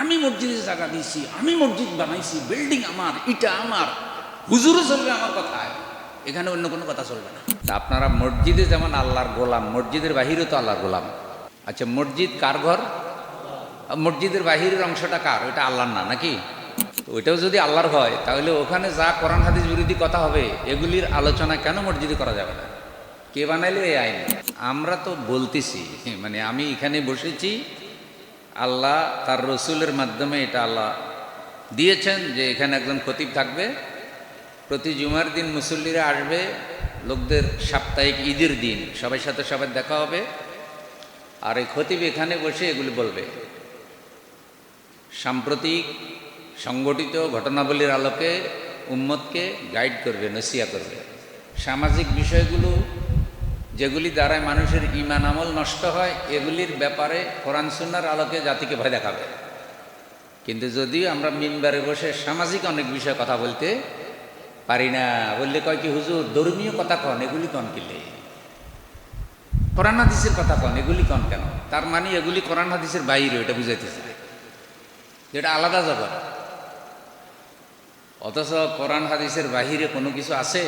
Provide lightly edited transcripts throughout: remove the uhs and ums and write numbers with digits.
আমি মসজিদে জায়গা দিয়েছি, আমি মসজিদ বানাইছি, বিল্ডিং আমার, ইটা আমার, হুজুরও চলবে আমার কথায়, এখানে অন্য কোনো কথা চলবে না। তা আপনারা মসজিদে যেমন আল্লাহর গোলাম, মসজিদের বাহিরেও তো আল্লাহর গোলাম। আচ্ছা, মসজিদ কার ঘর? মসজিদের বাহিরের অংশটা কার? ওইটা আল্লাহর না নাকি? ওইটাও যদি আল্লাহর হয় তাহলে ওখানে যা কোরআন হাদিস বিরোধী কথা হবে এগুলির আলোচনা কেন মসজিদে করা যাবে না? কে বানাইলো এই আইন? আমরা তো বলতেছি, মানে আমি এখানে বসেছি, আল্লাহ তার রসুলের মাধ্যমে এটা আল্লাহ দিয়েছেন যে এখানে একজন খতিব থাকবে, প্রতি জুমার দিন মুসল্লিরা আসবে, লোকদের সাপ্তাহিক ঈদের দিন সবার সাথে সবার দেখা হবে, আর এই খতিব এখানে বসে এগুলি বলবে, সাম্প্রতিক সংগঠিত ঘটনাবলীর আলোকে উম্মতকে গাইড করবে, নসিহা করবে, সামাজিক বিষয়গুলো যেগুলি দ্বারায় মানুষের ঈমান আমল নষ্ট হয় এগুলির ব্যাপারে কোরআন সুন্নাহর আলোকে জাতিকে ভয় দেখাবে। কিন্তু যদিও আমরা মিম্বারে বসে সামাজিক অনেক বিষয়ে কথা বলতে পারি না, বললে কয় কি হুজুর ধর্মীয় কথা কন, এগুলি কন কিলে, কোরআন হাদিসের কথা কন, এগুলি কন কেন? তার মানে এগুলি কোরআন হাদিসের বাইরে, এটা বুঝাইতেছে, যেটা আলাদা জগৎ। অথচ কোরআন হাদিসের বাহিরে কোনো কিছু আছে?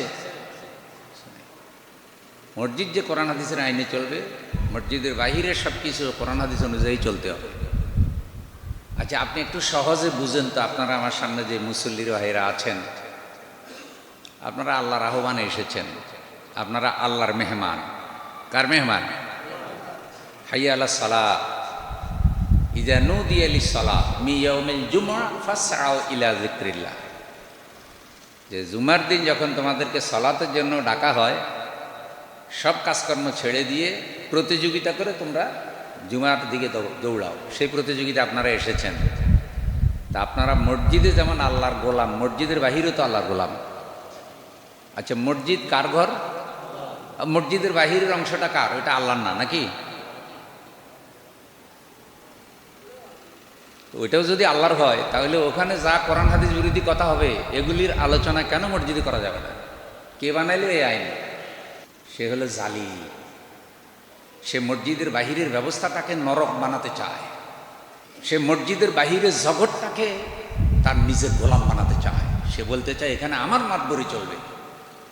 মসজিদ যে কোরআন হাদিসের আইনে চলবে, মসজিদের বাহিরের সব কিছু কোরআন হাদিস অনুযায়ী চলতে হবে। আচ্ছা, আপনি একটু সহজে বুঝেন তো, আপনারা আমার সামনে যে মুসল্লির ভাইরা আছেন, আপনারা আল্লাহর আহ্বানে এসেছেন, আপনারা আল্লাহর মেহমান। কার মেহমান? হাইয়া আলাস সালাহ, ইযা নুদিয়া লিস-সালাহ মিন ইয়াউমিল জুমআহ ফাসআউ ইলা যিকরিল্লাহ। যে জুমার দিন যখন তোমাদেরকে সালাতের জন্য ডাকা হয়, সব কাজকর্ম ছেড়ে দিয়ে প্রতিযোগিতা করে তোমরা জুমার দিকে দৌড়াও, সেই প্রতিযোগিতা আপনারা এসেছেন। তা আপনারা মসজিদে যেমন আল্লাহর গোলাম, মসজিদের বাহিরেও তো আল্লাহর গোলাম। আচ্ছা, মসজিদ কার ঘর? মসজিদের বাহিরের অংশটা কার? ওইটা আল্লাহর না নাকি? ওইটাও যদি আল্লাহর হয় তাহলে ওখানে যা কোরআন হাদিস বিরোধী কথা হবে এগুলির আলোচনা কেন মসজিদে করা যাবে না? কে বানাইলো এই আইন? সে হলো জালিম। সে মসজিদের বাহিরের ব্যবস্থাটাকে নরক বানাতে চায়, সে মসজিদের বাহিরের জগৎটাকে তার নিজের গোলাম বানাতে চায়। সে বলতে চায় এখানে আমার মাতবরি চলবে,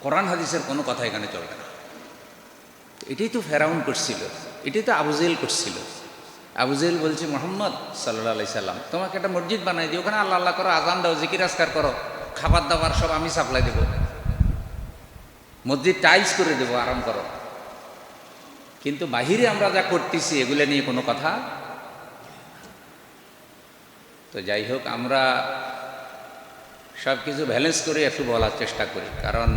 কোরআন হাদিসের কোনো কথা এখানে চলবে না। এটাই তো ফেরাউন করছিল, এটাই তো আবু জেহেল করছিল। আবু জেহেল বলছে, মুহাম্মদ সাল্লাল্লাহু আলাইহি সাল্লাম তোমাকে একটা মসজিদ বানাই দিই, ওখানে আল্লাহ আল্লাহ করো, আজান দাও, জিকির আজকার করো, খাবার দাবার সব আমি সাপ্লাই দেবো, মসজিদ টাইলস করে দেবো, আরাম করো। কিন্তু বাহিরে আমরা যা করতেছি এগুলো নিয়ে কোনো কথা। তো যাই হোক, আমরা সব কিছু ব্যালেন্স করে একটু বলার চেষ্টা করি। কারণ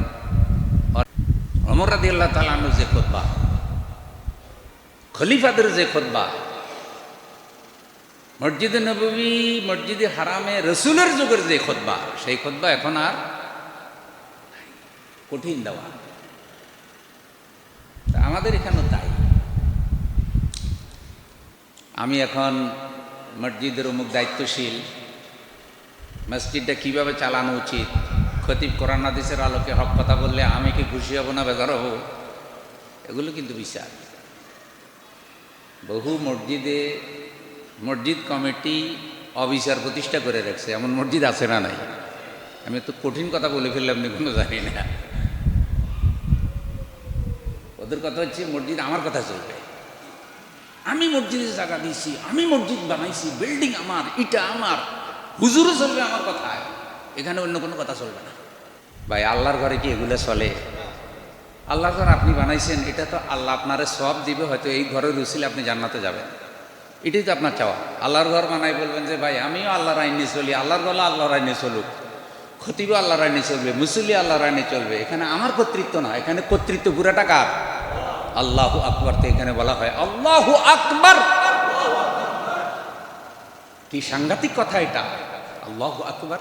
ওমর রাদিয়াল্লাহু তাআলা আনহু যে খুতবা, খলিফাদের যে খুতবা, মসজিদে নববী, মসজিদে হারামে রসুলের যুগের যে খুতবা, সেই খুতবা এখন আর কঠিন দেওয়া। আমাদের এখানেও তাই। আমি এখন মসজিদের অমুক দায়িত্বশীল, মসজিদটা কিভাবে চালানো উচিত, খতিব কোরআন হাদিসের আলোকে হক কথা বললে আমি কি খুশি হব না বেজার হব, এগুলো কিন্তু বিচার। বহু মসজিদে মসজিদ কমিটি অবিচার প্রতিষ্ঠা করে রাখছে, এমন মসজিদ আছে না নাই? আমি তো কঠিন কথা বলে ফেললাম, আপনি কোনো জানি না। ওদের কথা হচ্ছে মসজিদ আমার কথা চলবে, আমি মসজিদে জায়গা দিয়েছি, আমি মসজিদ বানাইছি, বিল্ডিং আমার, ইটা আমার, হুজুরও চলবে আমার কথায়, এখানে অন্য কোনো কথা চলবে না। ভাই, আল্লাহর ঘরে কি এগুলো চলে? আল্লাহর ঘর আপনি বানাইছেন, এটা তো আল্লাহ আপনারে সওয়াব দিবে, হয়তো এই ঘরের উসিলে আপনি জান্নাতে যাবেন, এটাই তো আপনার চাওয়া। আল্লাহর ঘর বানাই বলবেন যে ভাই আমিও আল্লাহর আইনে চলি, আল্লাহর ঘর আল্লাহর আইনে চলুক, খতিবও আল্লাহর আইনে চলবে, মুসল্লি আল্লাহর আইনে চলবে, এখানে আমার কর্তৃত্ব না, এখানে কর্তৃত্ব পুরাটা কার? আল্লাহু আকবার। তো এখানে বলা হয় আল্লাহু আকবার, কি সাংঘাতিক কথা এটা, আল্লাহু আকবার।